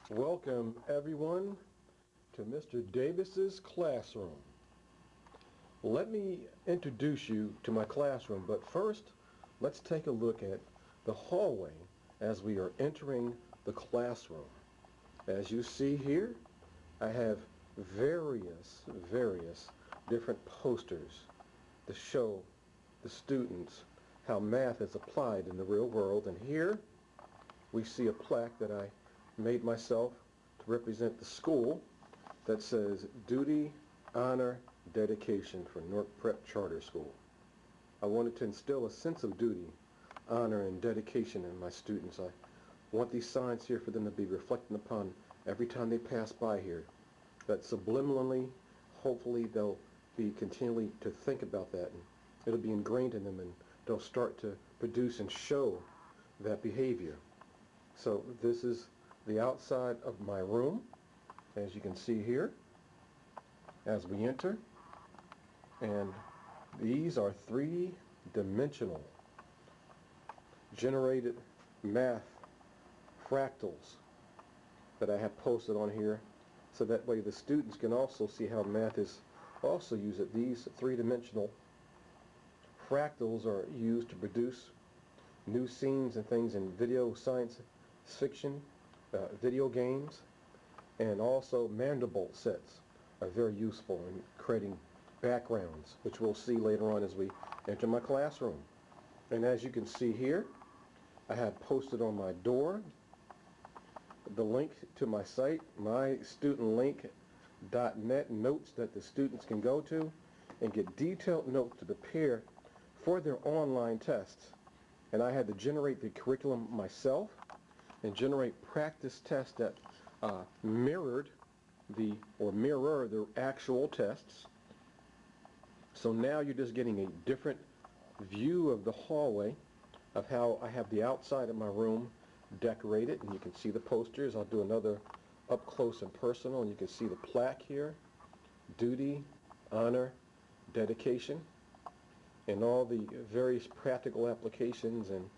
Welcome everyone to Mr. Davis's classroom. Let me introduce you to my classroom, but first let's take a look at the hallway as we are entering the classroom. As you see here, I have various different posters to show the students how math is applied in the real world, and here we see a plaque that I made myself to represent the school that says Duty, Honor, Dedication for Newark Prep Charter School. I wanted to instill a sense of duty, honor, and dedication in my students. I want these signs here for them to be reflected upon every time they pass by here, that subliminally, hopefully they'll be continually to think about that, and it'll be ingrained in them, and they'll start to produce and show that behavior. So this is the outside of my room, as you can see here as we enter, and these are three-dimensional generated math fractals that I have posted on here, so that way the students can also see how math is also used. These three-dimensional fractals are used to produce new scenes and things in video, science fiction, video games, and also mandible sets are very useful in creating backgrounds, which we'll see later on as we enter my classroom. And as you can see here, I have posted on my door the link to my site, mystudentlink.net, notes that the students can go to and get detailed notes to prepare for their online tests. And I had to generate the curriculum myself and generate practice tests that mirror the actual tests. So now you're just getting a different view of the hallway of how I have the outside of my room decorated, and you can see the posters. I'll do another up close and personal, and you can see the plaque here, Duty, Honor, Dedication, and all the various practical applications and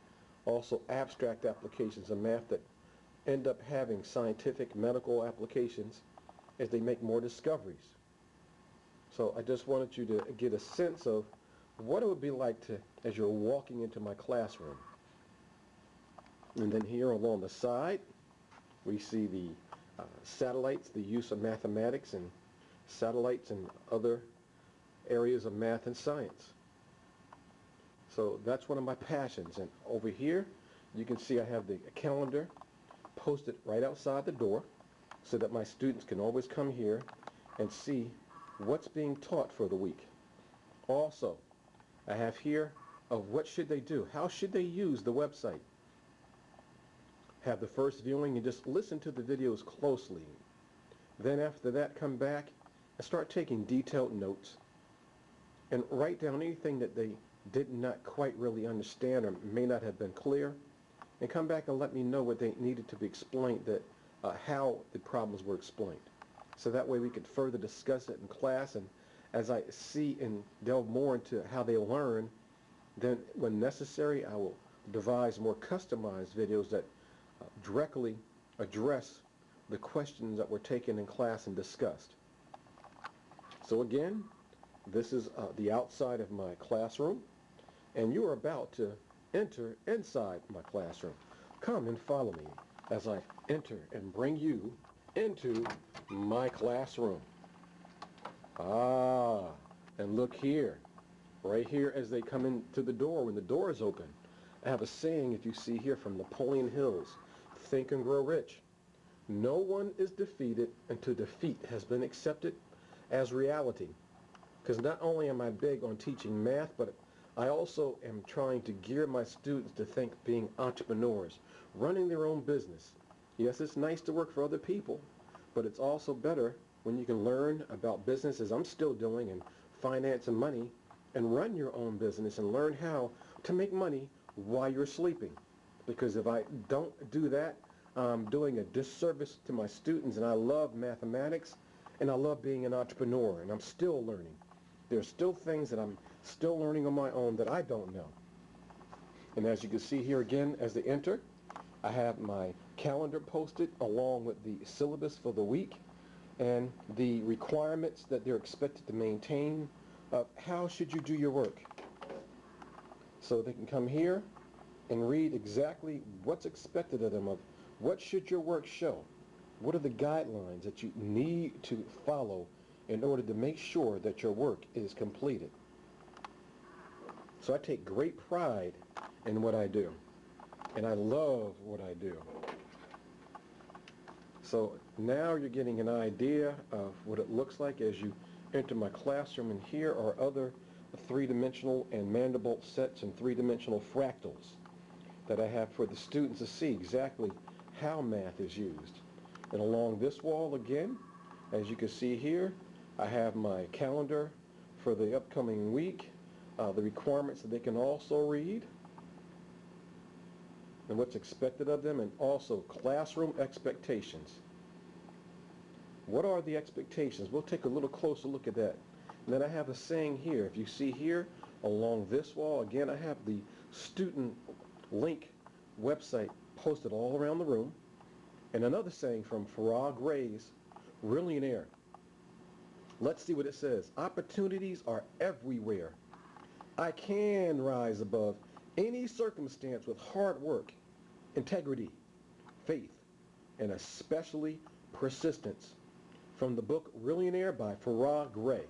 also abstract applications of math that end up having scientific, medical applications as they make more discoveries. So I just wanted you to get a sense of what it would be like to, as you're walking into my classroom. And then here along the side, we see the satellites, the use of mathematics and satellites and other areas of math and science. So that's one of my passions. And over here you can see I have the calendar posted right outside the door so that my students can always come here and see what's being taught for the week. Also, I have here of what should they do, how should they use the website. Have the first viewing and just listen to the videos closely. Then after that, come back and start taking detailed notes and write down anything that they did not quite really understand or may not have been clear, and come back and let me know what they needed to be explained, that how the problems were explained. So that way we could further discuss it in class, and as I see and delve more into how they learn, then when necessary I will devise more customized videos that directly address the questions that were taken in class and discussed. So again, this is the outside of my classroom, and you are about to enter inside my classroom. Come and follow me as I enter and bring you into my classroom. And look here, right here as they come into the door, when the door is open, I have a saying, if you see here, from Napoleon Hill's Think and Grow Rich. No one is defeated until defeat has been accepted as reality. Because not only am I big on teaching math, but I also am trying to gear my students to think being entrepreneurs, running their own business. Yes, it's nice to work for other people, but it's also better when you can learn about business, as I'm still doing, and finance and money, and run your own business and learn how to make money while you're sleeping. Because if I don't do that, I'm doing a disservice to my students, and I love mathematics, and I love being an entrepreneur, and I'm still learning. There's still things that I'm still learning on my own that I don't know. And as you can see here again, as they enter, I have my calendar posted along with the syllabus for the week and the requirements that they're expected to maintain of how should you do your work. So they can come here and read exactly what's expected of them, of what should your work show. What are the guidelines that you need to follow in order to make sure that your work is completed. So I take great pride in what I do, and I love what I do. So now you're getting an idea of what it looks like as you enter my classroom, and here are other three-dimensional and Mandelbrot sets and three-dimensional fractals that I have for the students to see exactly how math is used. And along this wall again, as you can see here, I have my calendar for the upcoming week, the requirements that they can also read, and what's expected of them, and also classroom expectations. What are the expectations? We'll take a little closer look at that. And then I have a saying here. If you see here along this wall, again, I have the student link website posted all around the room. And another saying from Farrar Gray's Millionaire. Let's see what it says. Opportunities are everywhere. I can rise above any circumstance with hard work, integrity, faith, and especially persistence. From the book Millionaire by Farrar Gray.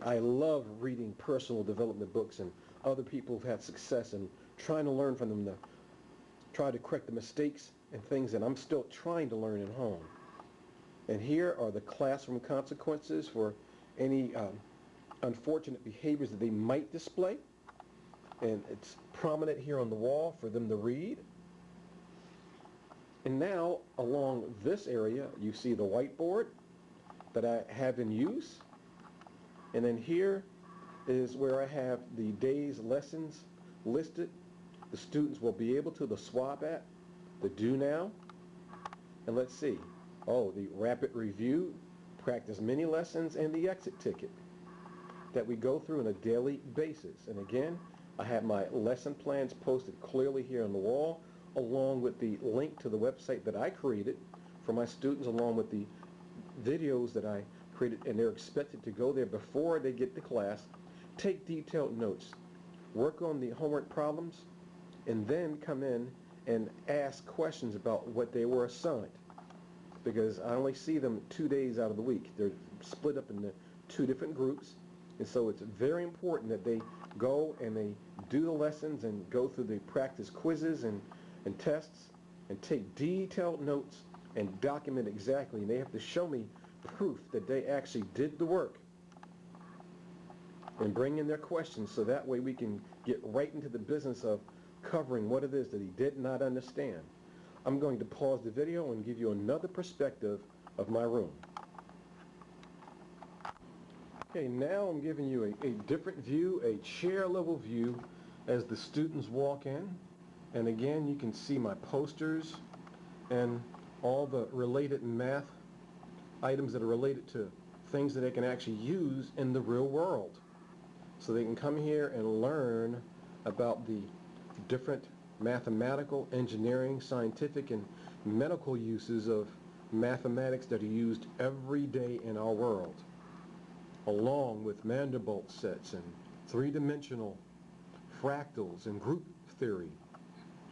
I love reading personal development books and other people who've had success and trying to learn from them, to try to correct the mistakes and things that I'm still trying to learn at home. And here are the classroom consequences for any unfortunate behaviors that they might display. And it's prominent here on the wall for them to read. And now, along this area, you see the whiteboard that I have in use. And then here is where I have the day's lessons listed. The students will be able to, the swap at, the do now. And let's see. Oh, the rapid review, practice mini lessons, and the exit ticket that we go through on a daily basis. And again, I have my lesson plans posted clearly here on the wall, along with the link to the website that I created for my students, along with the videos that I created, and they're expected to go there before they get to class, take detailed notes, work on the homework problems, and then come in and ask questions about what they were assigned. Because I only see them 2 days out of the week. They're split up into 2 different groups, and so it's very important that they go and they do the lessons and go through the practice quizzes and tests and take detailed notes and document exactly. And they have to show me proof that they actually did the work and bring in their questions, so that way we can get right into the business of covering what it is that he did not understand. I'm going to pause the video and give you another perspective of my room. Okay, now I'm giving you a different view, a chair level view as the students walk in. And again, you can see my posters and all the related math items that are related to things that they can actually use in the real world. So they can come here and learn about the different mathematical, engineering, scientific, and medical uses of mathematics that are used every day in our world, along with Mandelbrot sets and three-dimensional fractals and group theory,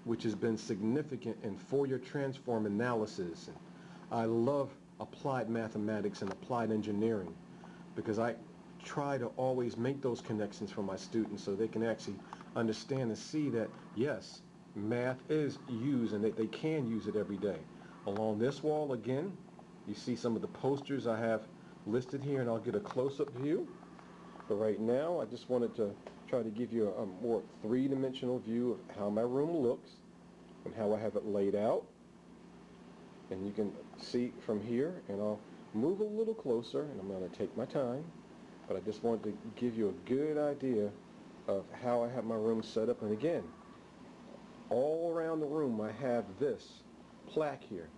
which has been significant in Fourier transform analysis. And I love applied mathematics and applied engineering because I try to always make those connections for my students so they can actually understand and see that, yes, math is used and that they can use it every day. Along this wall, again, you see some of the posters I have listed here, and I'll get a close-up view. But right now, I just wanted to try to give you a more three-dimensional view of how my room looks and how I have it laid out. And you can see from here, and I'll move a little closer, and I'm going to take my time. But I just wanted to give you a good idea of how I have my room set up. And again, all around the room I have this plaque here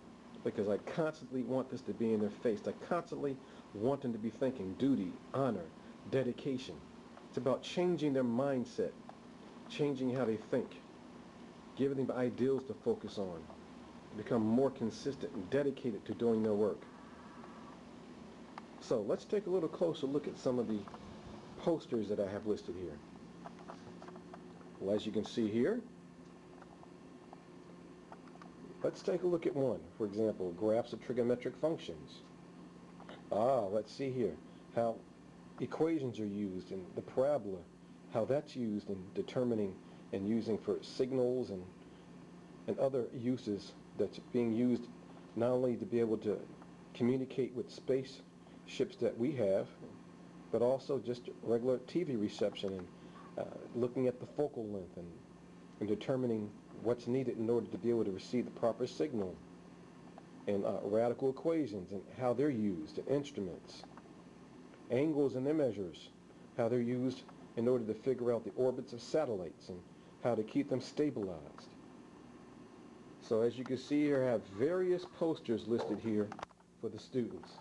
because I constantly want this to be in their face. I constantly want them to be thinking duty, honor, dedication. It's about changing their mindset, changing how they think. giving them ideals to focus on, become more consistent and dedicated to doing their work. So let's take a little closer look at some of the posters that I have listed here. Well, as you can see here, let's take a look at one. For example, graphs of trigonometric functions. Let's see here how equations are used in the parabola, how that's used in determining and using for signals and other uses that's being used not only to be able to communicate with spaceships that we have, but also just regular TV reception and looking at the focal length and determining what's needed in order to be able to receive the proper signal, and radical equations and how they're used in instruments, angles and their measures, how they're used in order to figure out the orbits of satellites and how to keep them stabilized. So as you can see here, I have various posters listed here for the students.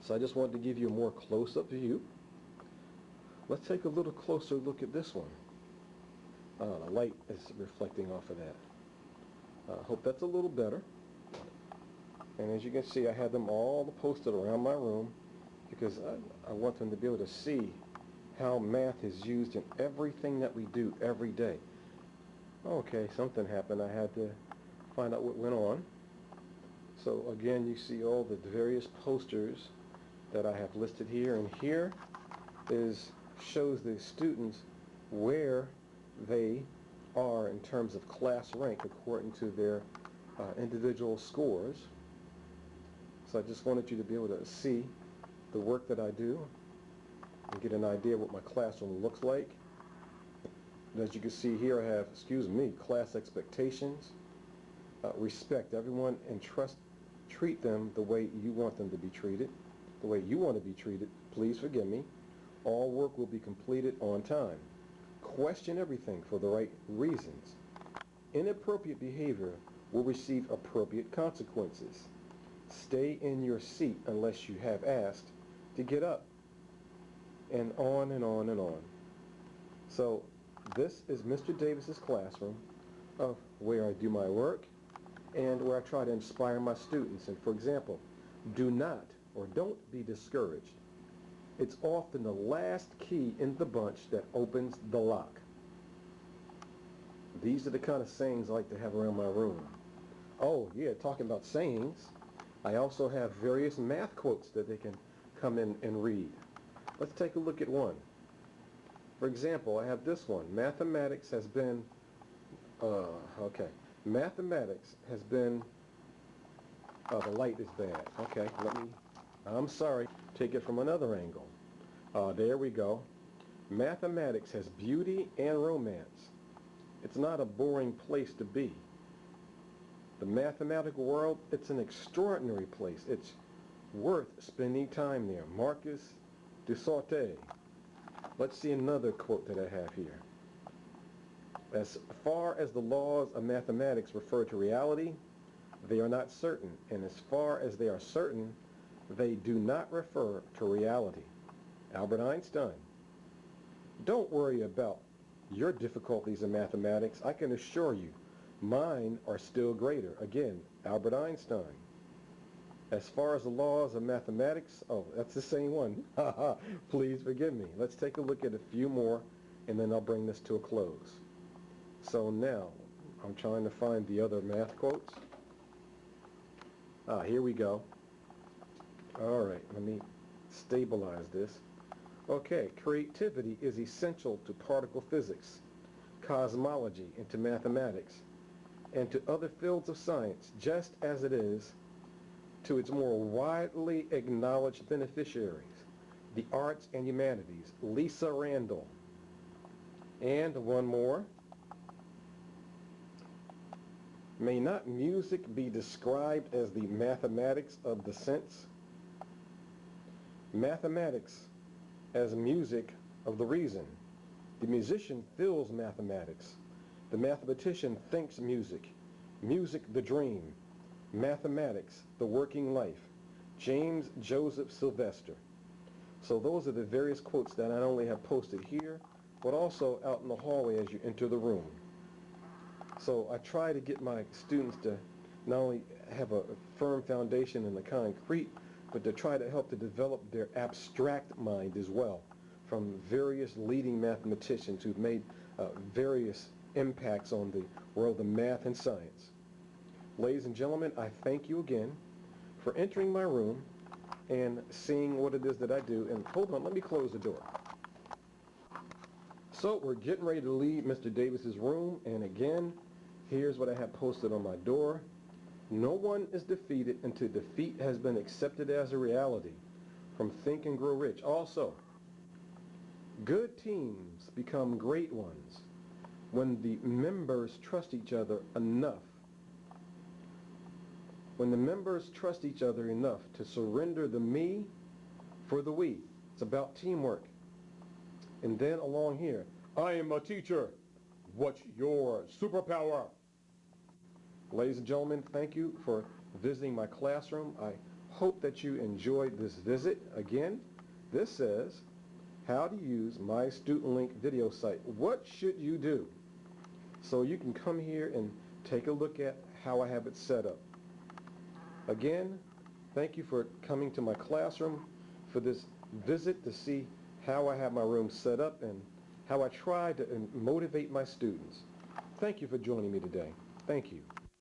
So I just wanted to give you a more close-up view. Let's take a little closer look at this one. The light is reflecting off of that. I hope that's a little better. And as you can see, I have them all posted around my room because I want them to be able to see how math is used in everything that we do every day. Okay, something happened. I had to find out what went on. So again, you see all the various posters that I have listed here, and here shows the students where they are in terms of class rank according to their individual scores. So I just wanted you to be able to see the work that I do and get an idea of what my classroom looks like. And as you can see here, I have, class expectations. Respect everyone and treat them the way you want them to be treated, the way you want to be treated. Please forgive me. All work will be completed on time. Question everything for the right reasons. Inappropriate behavior will receive appropriate consequences. Stay in your seat unless you have asked to get up. And on and on and on. So this is Mr. Davis's classroom of where I do my work and where I try to inspire my students. And for example, do not or don't be discouraged. It's often the last key in the bunch that opens the lock. These are the kind of sayings I like to have around my room. Oh yeah, talking about sayings, I also have various math quotes that they can come in and read. Let's take a look at one. For example, I have this one. Mathematics has been, Mathematics has been, the light is bad. Okay, I'm sorry, take it from another angle. There we go. Mathematics has beauty and romance. It's not a boring place to be. The mathematical world, it's an extraordinary place. It's worth spending time there. Marcus de Sauté. Let's see another quote that I have here. As far as the laws of mathematics refer to reality, they are not certain. And as far as they are certain, they do not refer to reality. Albert Einstein. Don't worry about your difficulties in mathematics. I can assure you, mine are still greater. Again, Albert Einstein. As far as the laws of mathematics, that's the same one. Please forgive me. Let's take a look at a few more, and then I'll bring this to a close. So now, I'm trying to find the other math quotes. Here we go. All right, let me stabilize this. Okay, creativity is essential to particle physics, cosmology, and to mathematics, and to other fields of science, just as it is to its more widely acknowledged beneficiaries, the arts and humanities. Lisa Randall. And one more. May not music be described as the mathematics of the sense? Mathematics as music of the reason. The musician feels mathematics. The mathematician thinks music. Music the dream. Mathematics the working life. James Joseph Sylvester. So those are the various quotes that I not only have posted here, but also out in the hallway as you enter the room. So I try to get my students to not only have a firm foundation in the concrete, but to try to help to develop their abstract mind as well, from various leading mathematicians who've made various impacts on the world of math and science. Ladies and gentlemen, I thank you again for entering my room and seeing what it is that I do. And hold on, let me close the door. So we're getting ready to leave Mr. Davis's room, and again, here's what I have posted on my door. No one is defeated until defeat has been accepted as a reality. From Think and Grow Rich. Also, good teams become great ones when the members trust each other enough. When the members trust each other enough to surrender the me for the we. It's about teamwork. And then along here, I am a teacher. What's your superpower? Ladies and gentlemen, thank you for visiting my classroom. I hope that you enjoyed this visit. Again, this says, how to use my Student Link video site. What should you do? So you can come here and take a look at how I have it set up. Again, thank you for coming to my classroom for this visit to see how I have my room set up and how I try to motivate my students. Thank you for joining me today. Thank you.